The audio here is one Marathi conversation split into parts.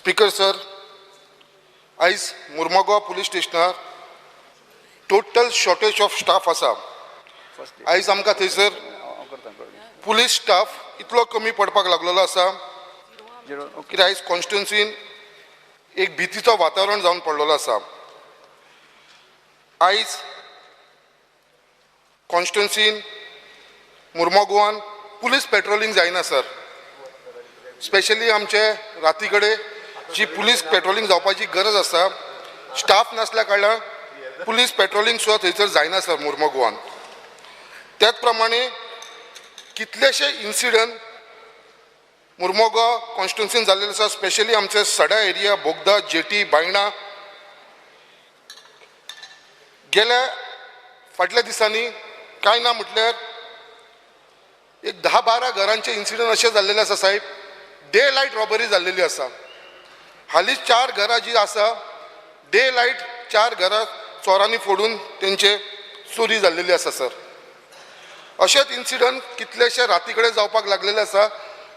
स्पीकर सर, आयज मुर्मुगांव पुलीस स्टेशनार टोटल शॉर्टेज ऑफ स्टाफ आसा. आयज आमकां थंयसर पुलीस स्टाफ इतलो कमी पडपाक लागलेलो आसा की आयज कॉन्स्टिट्युन्सीन एक भितीचो वातावरण जावन पडलेलो आसा. आयज कॉन्स्टिट्युन्सीन मुर्मुगांवान पुलीस पेट्रोलिंग जायना सर. स्पेशली आमचे राती कडेन जी पुलीस पेट्रोलिंग जावपाची गरज आसा, स्टाफ नासल्या कारणान पुलीस पेट्रोलिंग सुद्दां थंयसर जायना सर मुर्मुगांवान. त्याच प्रमाणे कितलेशे इन्सिडंट मुर्मुगांव कॉन्स्टिट्युन्सीन जाल्लेले आसा. स्पेशली आमचे सडा एरिया, बोगदा, जेटी, बायणा. गेल्या फाटल्या दिसांनी कांय ना म्हटल्यार एक 10-12 घरांचे इन्सिडंट असे जाल्लेले आसा साहेब. डे लायट रॉबरी जाल्लेली आसा. हालींच 4 घरां जी आसा, डे लायट 4 घरां चोरांनी फोडून तेंचे चोरी जाल्लेली आसा सर. अशेच इन्सिडंट कितलेशे राती कडेन जावपाक लागलेले आसा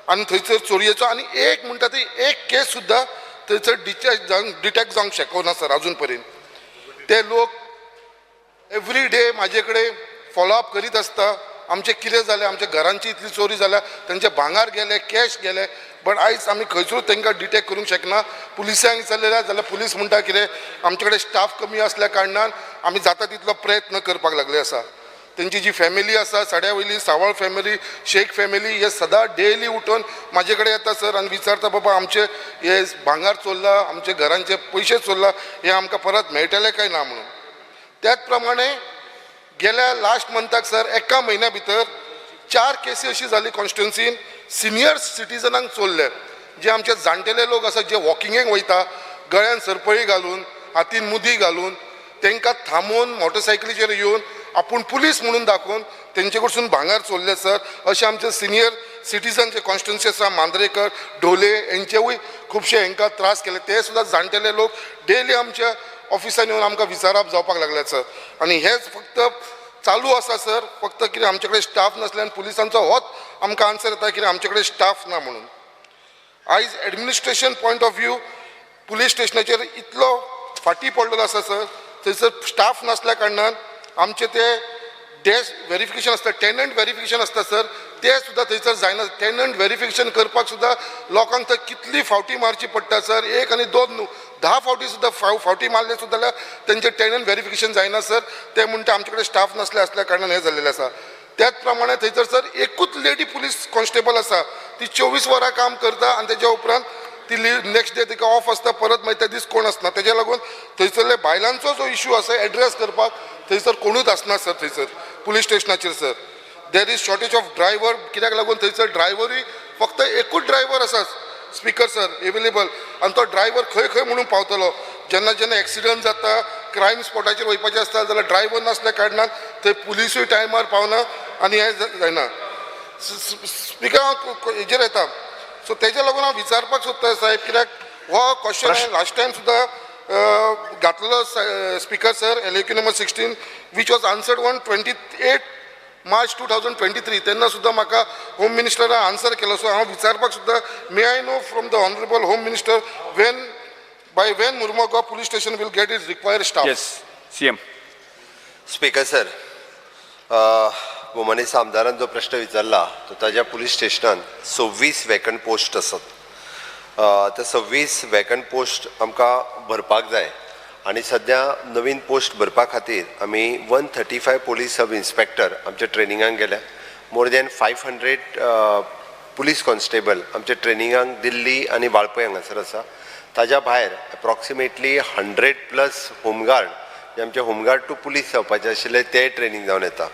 आनी थंयसर चोरयेचो आनी एक म्हणटा ती एक केस सुद्दां थंयसर डिटेक्ट जावंक शकना सर अजून पर्यंत. ते लोक एवरी डे म्हाजे कडेन फॉलोअप करीत आसता. आमचे कितें जालें, आमच्या घरांची इतली चोरी जाल्या, तेंचे भांगार गेले, कॅश गेले, बट आयज आमी खंयसरूच तांकां डिटेक्ट करूंक शकना. पुलिसांक विचारलें जाल्यार पुलीस म्हणटा कितें आमचे कडेन स्टाफ कमी आसल्या कारणान आमी जाता तितलो प्रयत्न करपाक लागले आसा. तेंची जी फॅमिली आसा, सड्या वयली सावळ फॅमिली, शेख फॅमिली, हे सदां डेली उठून म्हाजे कडेन येता सर आनी विचारता बाबा आमचे हे भांगार चोरला, आमचे घरांचे पयशे चोरला, हे आमकां परत मेळटले काय ना म्हणून. त्याच प्रमाणे गेल्या लास्ट मंथाक सर एका म्हयन्या भितर 4 केसी अशी जाली कॉन्स्टिट्युन्सीन. सिनियर सिटीजनांक चोरले, जे आमचे जाणटेले लोक आसा, जे वॉकिंगेक वयता गळ्यान सरपळी घालून, हातीन मुदी घालून, तांकां थांबोवन मोटरसायकलीचेर येवन आपूण पुलीस म्हणून दाखोवन तेंचे कडसून भांगार चोरले सर. अशे आमचे सिनियर सिटीजन जे कॉन्स्टिट्युन्सी आसा, मांद्रेकर, ढोले, हेंचेवूय खुबशे हांकां त्रास केले. ते सुद्दां जाणटेले लोक डेली आमच्या ऑफिसान येवन आमकां विचारप जावपाक लागले सर. आनी हेच फक्त चालू आसा सर. फक्त कितें आमचे कडेन स्टाफ नासल्यान पुलिसांचो होच आमकां आन्सर येता कितें आमचे कडेन स्टाफ ना म्हणून. आयज administration point of view police स्टेशनाचेर इतलो फाटी पडलेलो आसा सर. थंयसर स्टाफ नासल्या कारणान आमचे ते डेस्क व्हेरिफिकेशन आसता, टेनंट व्हेरिफिकेशन आसता सर, ते सुद्दां थंयसर जायना. टेनंट व्हेरिफिकेशन करपाक सुद्दां लोकांक थंय कितली फावटी मारची पडटा सर. 1 आनी 2 न्हू, 10 फावटी सुद्दां फावटी मारले सुद्दां जाल्यार तेंचे टेनंट व्हेरिफिकेशन जायना सर. ते म्हणटा आमचे कडेन स्टाफ नासल्या कारणान हे जाल्लेले आसा. त्याच प्रमाणे थंयसर सर एकूच लेडी पुलीस कॉन्स्टेबल आसा, ती 24 वरां काम करता आनी तेच्या उपरांत ती नेक्स्ट डे तिका ऑफ आसता, परत मागीर त्या दीस कोण आसना. तेज्या लागून थंयसरले बायलांचो जो इशू आसा एड्रेस करपाक थंयसर कोणूच आसना सर. थंयसर पुलीस स्टेशनाचेर sir there is shortage of driver. कित्याक लागून थंयसर ड्रायव्हरूय फक्त एकूच ड्रायव्हर आसा स्पीकर सर एवेलेबल, आनी तो ड्रायव्हर खंय खंय म्हणून पावतलो. जेन्ना एक्सिडंट जाता, क्रायम स्पॉटाचेर वयपाचें आसता जाल्यार ड्रायव्हर नासल्या कारणान थंय पुलिसूय टायमार पावना आनी हें जायना. स्पीकर हांव हेजेर येता. सो तेज्या लागून हांव विचारपाक सोदता साहेब, कित्याक हो क्वेश्चन हांवें लास्ट टायम सुद्दां घातलेलो speaker sir, LAQ number 16 which was answered on 28 March 2023. तेन्ना सुद्दां म्हाका होम मिनिस्टरान आन्सर केलो. सो हांव विचारपाक सुद्दां may I know from the honourable home minister by when Murmugaon police station will get its required staff? Yes, CM. Speaker sir, मनीस आमदारान जो प्रश्न विचारला तो ताज्या पुलीस स्टेशनान 26 वॅकंट पोस्ट आसात. ते 26 वॅकंट पोस्ट आमकां भरपाक जाय आनी सद्या नवीन पोस्ट भरपा खातीर आमी 135 पुलीस सब इन्स्पेक्टर आमचे ट्रेनिंगाक गेल्या. मोर दॅन 500 पुलीस कॉन्स्टेबल आमचे ट्रेनिंगाक दिल्ली आनी वाळपय हांगासर आसा. ताज्या भायर एप्रॉक्सिमेटली 100+ होमगार्ड, जे आमचे होमगार्ड टू पुलीस जावपाचे आशिल्ले ते ट्रेनिंग जावन येता.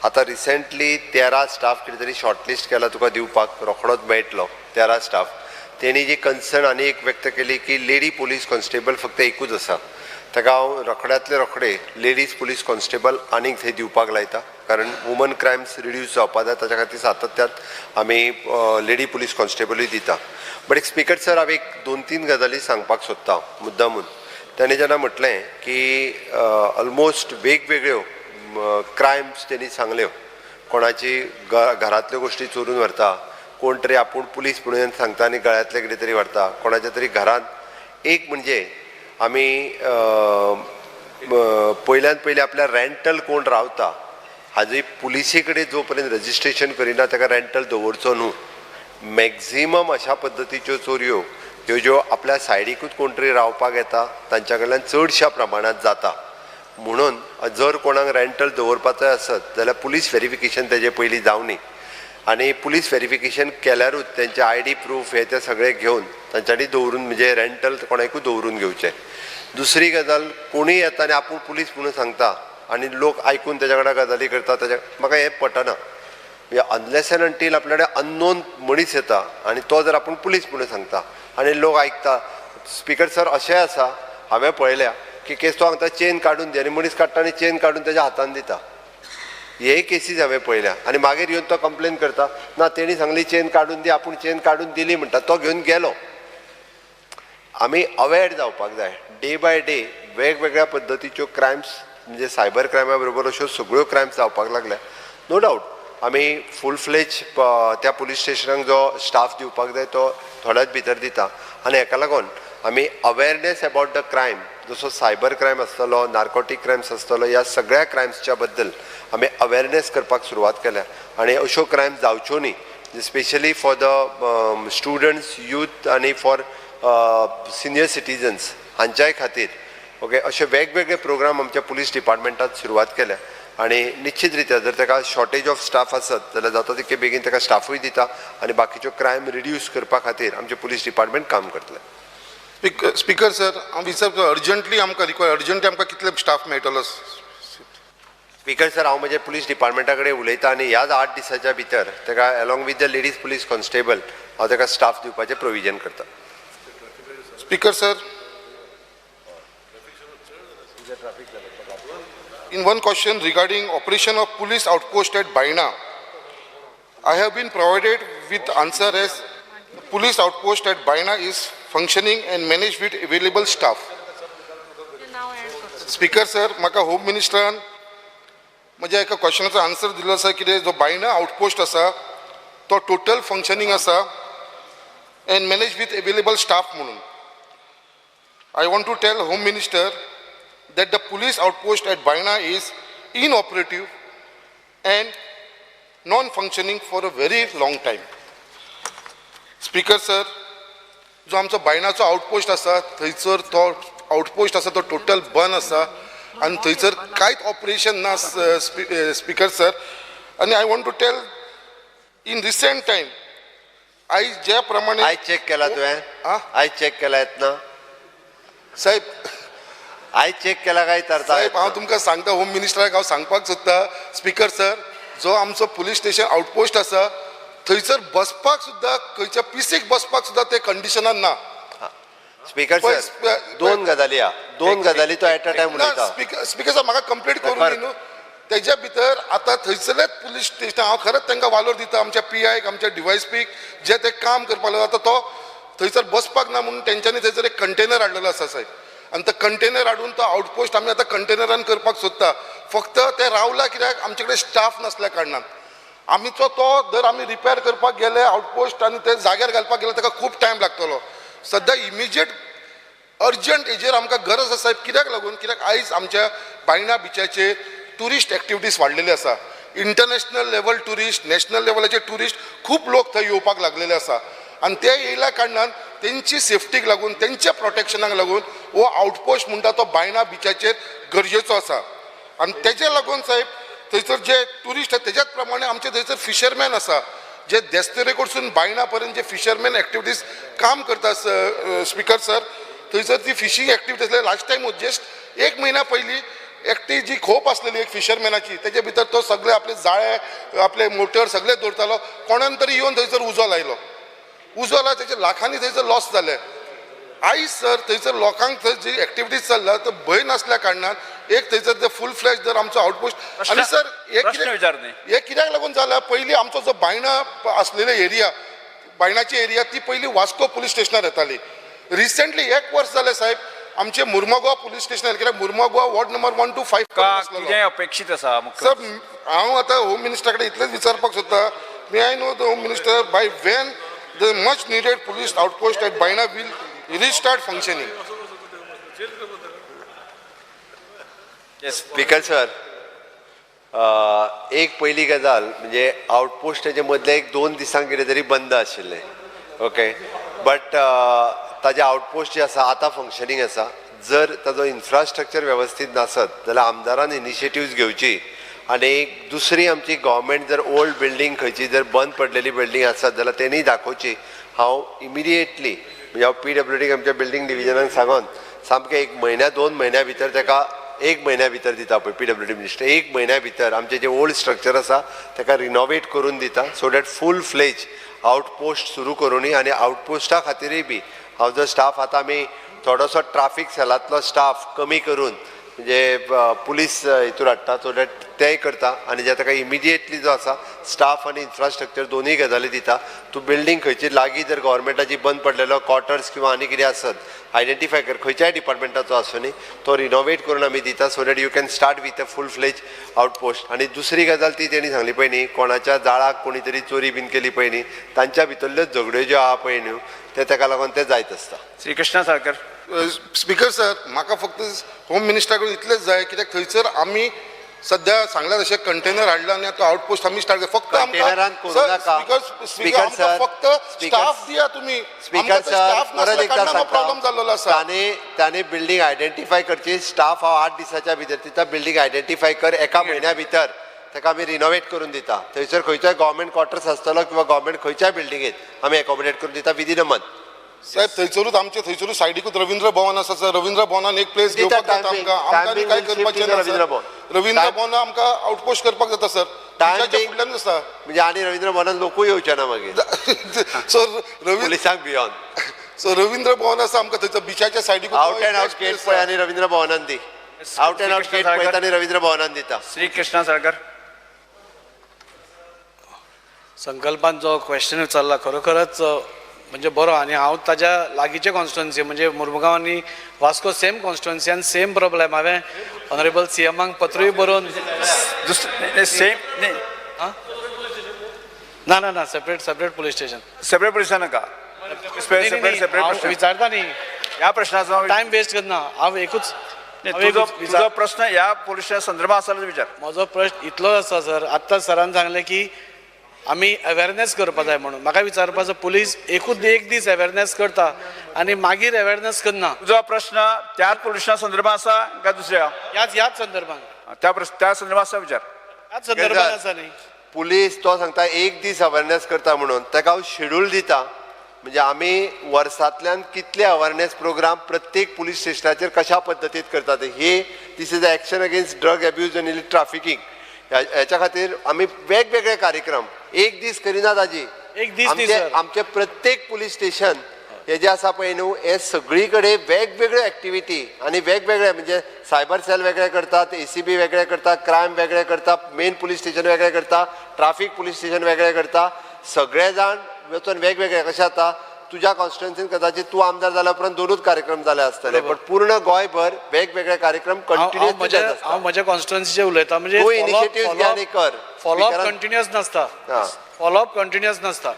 आतां रिसेंटली 13 स्टाफ कितें तरी शॉर्टलिस्ट केला तुका दिवपाक, रोखडोच मेळटलो 13 स्टाफ. तेणी जी कन्सर्न आनी एक व्यक्त केली की लेडी पुलीस कॉन्स्टेबल फक्त एकूच आसा. ताका हांव रोखड्यातले रोखडे लेडीज पुलीस कॉन्स्टेबल आनीक थंय दिवपाक लायता, कारण वुमन क्रायम्स रिड्यूस जावपाक जाय ताच्या खातीर सातत्यात आमी लेडी पुलीस कॉन्स्टेबलूय दिता. बट एक स्पीकर सर, हांव एक 2-3 गजाली सांगपाक सोदता मुद्दामून. ताणें जेन्ना म्हटलें की ऑलमोस्ट वेगवेगळ्यो क्रायम्स तेणी सांगल्यो, कोणाची घरांतल्यो गोश्टी चोरून व्हरता, कोण तरी आपूण पुलीस म्हणून सांगता आनी गळ्यांतले कितें तरी व्हरता कोणाच्या तरी घरांत एक म्हणजे आमी पयल्यान पयलीं आपल्या रेंटल कोण रावता हाजी पुलिसे कडेन जो पर्यंत रजिस्ट्रेशन करिना ताका रेंटल दवरचो न्हू मॅक्झिमम अशा पद्दतीच्यो चोरयो ह्यो ज्यो आपल्या सायडीकूच कोण तरी रावपाक येता तांच्या कडल्यान चडशा प्रमाणांत जाता म्हणून जर कोणाक रेंटल दवरपाचो आसत जाल्यार पुलीस व्हेरिफिकेशन तेजे पयलीं जावनी आनी पुलीस व्हेरिफिकेशन केल्यारूच तेंचे आयडी प्रूफ हे ते सगळे घेवन तांच्यांनी दवरून म्हणजे रेंटल कोणाकूय दवरून घेवचें दुसरी गजाल कोणीय येता आनी आपूण पुलीस म्हणून सांगता आनी लोक आयकून तेज्या वांगडा गजाली करता तेज्या म्हाका हें पटना अनलेस एंड अंटील आपल्या कडेन अननोन मनीस येता आनी तो जर आपूण पुलीस म्हणून सांगता आनी लोक आयकता स्पिकर सर अशें आसा हांवें पळयल्या की केस तो सांगता चेन काडून दी आनी मनीस काडटा आनी चेन काडून तेज्या हातान दिता हे केसीस हांवें पळयल्या आनी मागीर येवन तो कंप्लेन करता ना तेणी सांगली चेन काडून दी आपूण चेन काडून दिली म्हणटा तो घेवन गेलो आमी अवेर जावपाक जाय डे बाय डे वेगवेगळ्या पद्दतीच्यो क्रायम्स म्हणजे सायबर क्रायमा बरोबर अश्यो सगळ्यो क्रायम्स जावपाक लागल्या नो डावट आमी फूल फ्लेज त्या पुलीस स्टेशनाक जो स्टाफ दिवपाक जाय तो थोड्याच भितर दिता आनी हेका लागून आमी अवेरनेस अबाउट द क्रायम जसो सायबर क्रायम आसतलो नार्कोटीक क्रायम्स आसतलो ह्या सगळ्या क्रायम्सच्या बद्दल आमी अवेरनेस करपाक सुरवात केल्या आनी अश्यो क्रायम्स जावच्यो न्ही specially for the students youth आनी फॉर सिनियर सिटीजन्स हांच्याय खातीर ओके अशे वेगवेगळे प्रोग्राम आमच्या पुलीस डिपार्टमेंटात सुरवात केल्या आनी निश्चित रित्या जर ताका शॉर्टेज ऑफ स्टाफ आसत जाल्यार जाता तितके बेगीन ताका स्टाफूय दिता आनी बाकीच्यो क्रायम रिड्यूस करपा खातीर आमचें पुलीस डिपार्टमेंट काम करतलें स्पिकर सर हांव विचारता अर्जंटली आमकां रिक्वायर अर्जंटली आमकां कितले स्टाफ मेळटलो स्पिकर सर हांव म्हज्या पुलीस डिपार्टमेंटा कडेन उलयतां आनी ह्याच 8 दिसाच्या भितर ताका along with the ladies police constable हांव ताका स्टाफ दिवपाचें प्रोविजन करता speaker sir in one question regarding operation of police outpost at Baina, I have been provided with answer as police outpost at Baina is functioning and managed with available staff. Speaker sir, म्हाका होम मिनिस्टरान म्हज्या एका क्वेश्चनाचो आन्सर दिलो आसा कितें जो बायना आउटपोस्ट आसा तो टोटल फंक्शनिंग आसा and managed with available staff म्हणून. I want to tell Home Minister that the police outpost at Baina is inoperative and non-functioning for a very long time. Speaker sir, जो आमचो बायनाचो आउटपोस्ट आसा थंयसर तो आउटपोस्ट आसा तो टोटल बंद आसा आनी थंयसर कांयच ऑपरेशन ना स्पिकर सर आनी I want to tell in recent time आयज ज्या प्रमाणे आयज चेक केला तुवें आयज चेक केला येतना साहेब आयज चेक केला काय तर साहेब हांव तुमकां सांगता होम मिनिस्टराक हांव सांगपाक सोदता स्पिकर सर जो आमचो पुलीस स्टेशन आउटपोस्ट आसा थंयसर बसपाक सुद्दां खंयच्या पिसीक बसपाक सुद्दां ते कंडिशनान ना स्पिकर सर दोन गजाली तो एट अ टायम उलयता स्पिकर सर म्हाका कंप्लीट करूं दी न्हू तेज्या भितर आतां थंयसरलेच पुलीस स्टेशन हांव खरेंच तांकां वालोर दिता आमच्या PIक आमच्या DYSPक जे ते काम करपाक लागला आतां तो थंयसर बसपाक ना म्हणून तेंच्यांनी थंयसर एक कंटेनर हाडलेलो आसा साहेब आनी तो कंटेनर हाडून तो आउटपोस्ट आमी आतां कंटेनरान करपाक सोदता फक्त ते रावला कित्याक आमचे कडेन स्टाफ नासल्या कारणान आमीचो तो जर आमी रिपेर करपाक गेले आउटपोस्ट आनी ते जाग्यार घालपाक गेले ताका खूब टायम लागतलो सद्या इमिजिएट अर्जंट हेजेर आमकां गरज आसा साहेब कित्याक लागून कित्याक आयज आमच्या बायना बिचाचेर टुरिस्ट एक्टिविटीज वाडलेली आसा इंटरनॅशनल लेवल टुरिस्ट नॅशनल लेवलाचे टुरिस्ट खूब लोक थंय येवपाक लागलेले आसा आनी ते येयल्या कारणान तेंची सेफ्टीक लागून तेंच्या प्रोटेक्शनाक लागून हो आउटपोस्ट म्हणटा तो बायना बिचाचेर गरजेचो आसा आनी तेजे लागून साहेब थंयसर जे टुरिस्ट आसा तेज्याच प्रमाणे आमचे थंयसर फिशरमॅन आसा जे देस्तेरे कडसून बायना पर्यंत जे फिशरमॅन एक्टिविटीज काम करता स्पिकर सर थंयसर ती fishing activities last time just 1 म्हयन्या पयलीं एकटी जी खोप आसलेली एक फिशरमॅनाची तेजे भितर तो सगळे आपले जाळे आपले मोटर सगळे दवरतालो कोणान तरी येवन थंयसर उजो लायलो तेजे लाखांनी थंयसर लॉस जाले आयज सर थंयसर लोकांक थंय जी एक्टिविटीज चल्ला तो भंय नासल्या कारणान एक थंयसर ते फूल फ्लॅश जर आमचो आउटपोस्ट आनी सर हे कित्याक लागून जाला पयलीं आमचो जो बायणा आसलेले एरिया बायणाची एरिया ती पयलीं वास्को पुलीस स्टेशनार येताली रिसेंटली 1 वर्स जालें साहेब आमचे मुर्मगांव पुलीस स्टेशनार कित्याक मुर्मगांव वॉर्ड नंबर 1 to 5 कितें अपेक्षीत आसा सर हांव आतां होम मिनिस्टरा कडेन इतलेंच विचारपाक सोदता May I know the Home Minister by when the much needed police outpost at Baina will restart functioning? Speaker sir, एक पहिली गजाल म्हणजे आउटपोस्ट हेजे मदले एक 2 दिसांक कितें तरी बंद आशिल्लें, ओके, बट ताजे आउटपोस्ट जे आसा आतां फंक्शनींग आसा. जर ताजो इन्फ्रास्ट्रक्चर वेवस्थीत नासत जाल्यार आमदारान इनिशिएटिव्ज घेवची आनी दुसरी आमची गव्हर्मेंट जर ओल्ड बिल्डींग खंयची जर बंद पडलेली बिल्डींग आसत जाल्यार तेणी दाखोवची. हांव इमिडिएटली म्हणजे हांव PWDक आमच्या बिल्डींग डिविजनाक सांगून सामकें 1 म्हयन्या 2 म्हयन्या भितर ताका 1 म्हयन्या भितर दिता पळय PWD मिनिस्टर 1 म्हयन्या भितर आमचें जें ओल्ड स्ट्रक्चर आसा ताका रिनोवेट करून दिता so that full fledged outpost सुरू करूनी आनी आउटपोस्टा खातीरय बी हांव जो स्टाफ आतां आमी थोडोसो ट्राफीक सेलांतलो स्टाफ कमी करून म्हणजे पुलीस हितूर हाडटा सो दॅट तेंय करता आनी जे ताका इमिडिएटली जो आसा स्टाफ आनी इन्फ्रास्ट्रक्चर दोनूय गजाली दिता. तूं बिल्डींग खंयची लागीं जर गव्हर्मेंटाची बंद पडलेलो क्वॉर्टर्स किंवा आनी कितें आसत आयडेंटिफाय कर खंयच्याय डिपार्टमेंटाचो आसूं न्ही तो रिनोवेट करून आमी दिता so that you can start with a full fledged outpost. आनी दुसरी गजाल ती तेणी सांगली पळय न्ही कोणाच्या जाळाक कोणी तरी चोरी बीन केली पळय न्ही तांच्या भितरल्यो झगड्यो ज्यो आहा पळय न्हू ते ताका लागून ते जायत आसता. श्री कृष्णा साळकर. स्पीकर सर, म्हाका फक्त होम मिनिस्टरा कडून इतलेंच जाय कित्याक थंयसर आमी सध्या सांगल्या तशें कंटेनर हाडला आनी आतां आउटपोस्ट आमी स्टार्ट फक्त कंटेनरान करूं नाका. स्पीकर सर फक्त स्टाफ दिया तुमी. स्पीकर सर परत एकदा प्रॉब्लेम जाल्लो आसा. ताणे बिल्डींग आयडेंटिफाय करची. स्टाफ हांव 8 दिसाच्या भितर दिता. बिल्डींग आयडेंटिफाय कर 1 म्हयन्या भितर ताका आमी रिनोवेट करून दिता. थंयसर खंयच्याय गव्हर्मेंट क्वॉर्टर्स आसतलो किंवा गव्हर्मेंट खंयच्याय बिल्डिंगेत आमी एकोमोडेट करून दिता विदीन अ मंथ. साहेब थंयसरूच आमचे थंयसरूच सायडीकूच रवींद्र भवन आसा सर. रवींद्र भवनान एक प्लेस दिता घेवपाक जाता timing. आमकां. आमकां आनी काय Timing करपाचें shift ना रवींद्र सर. भवन. रवींद्र भवन आमकां आउटपोस्ट करपाक जाता सर. Timing. फुडल्यान आसा. म्हणजे आनी रवींद्र भवनान लोकूय येवचे ना मागीर सर रवींद्र पुलिसांक भियोन. सो रवींद्र भवन आसा आमकां थंयसर बिचाच्या सायडीक आउट एंड आउट गेट पळय आनी रवींद्र भवनान दी. आउट एंड आउट गेट पळयता आनी रवींद्र भवनान दिता. श्री कृष्णा साळकर. संकल्पान जो क्वेश्चन विचारला खरोखरच म्हणजे बरो आनी हांव ताज्या लागींचे कॉन्स्टिट्युएन्सी म्हणजे मुर्मुगांव आनी वास्को सेम कॉन्स्टिट्युएन्सी आनी सेम प्रॉब्लेम हांवें ऑनरेबल CMाक पत्रूय बरोवन सेम ना सेपरेट पुलीस स्टेशन सेपरेट पुलिसां नाका. सेपरेट विचारता न्ही ह्या प्रश्नाचो टायम वेस्ट करना हांव एकूच तुजो प्रश्न ह्या पुलिसां संदर्भात आसा जाल्यार विचार. म्हजो प्रश्न इतलोच आसा सर. आत्तां सरान सांगलें की आमी अवेरनेस करपा जाय म्हणून. म्हाका विचारपाचो पुलीस एक दीस अवेरनेस करता आनी मागीर अवेरनेस करना. तुजो प्रश्न त्याच पुलिसां संदर्भात आसा काय दुसऱ्या ह्याच संदर्भान त्या संदर्भात आसा विचार. ह्याच संदर्भान आसा न्ही. पुलीस तो सांगता 1 दीस अवेरनेस करता म्हणून ताका हांव शेड्यूल दिता. म्हणजे आमी वर्सांतल्यान कितले अवेरनेस प्रोग्राम प्रत्येक पुलीस स्टेशनाचेर कशा पद्दतीन करतात हे this is action against drug abuse आनी ट्राफिकींग ह्याच्या खातीर आमी वेगवेगळे कार्यक्रम 1 दीस करिना ताजी. एक दीस न्ही सर. आमचे प्रत्येक पुलीस स्टेशन हे जे आसा पळय न्हू हे सगळी कडेन वेगवेगळ्यो एक्टिविटी आनी वेगवेगळे म्हणजे सायबर सेल वेगळे करतात, ACB वेगळे करतात, क्रायम वेगळे करतात, मेन पुलीस स्टेशन वेगळे करता, ट्राफीक पुलीस स्टेशन वेगळे करता. सगळे जाण वचून वेगवेगळे कशें जाता तुज्या कॉन्स्टिट्युएन्सीन कदाचित तूं आमदार जाल्या उपरांत 2च कार्यक्रम जाले आसतले बट पूर्ण गोंयभर वेगवेगळे कार्यक्रम कंटिन्युअसली जात आसता. हांव म्हज्या कॉन्स्टिट्युएन्सीचे उलयता म्हणजे तूं इनिशिएटिव्ह घे आनी कर. फॉलोअप कंटिन्युअस नासता. फॉलोअप कंटिन्युअस नासता.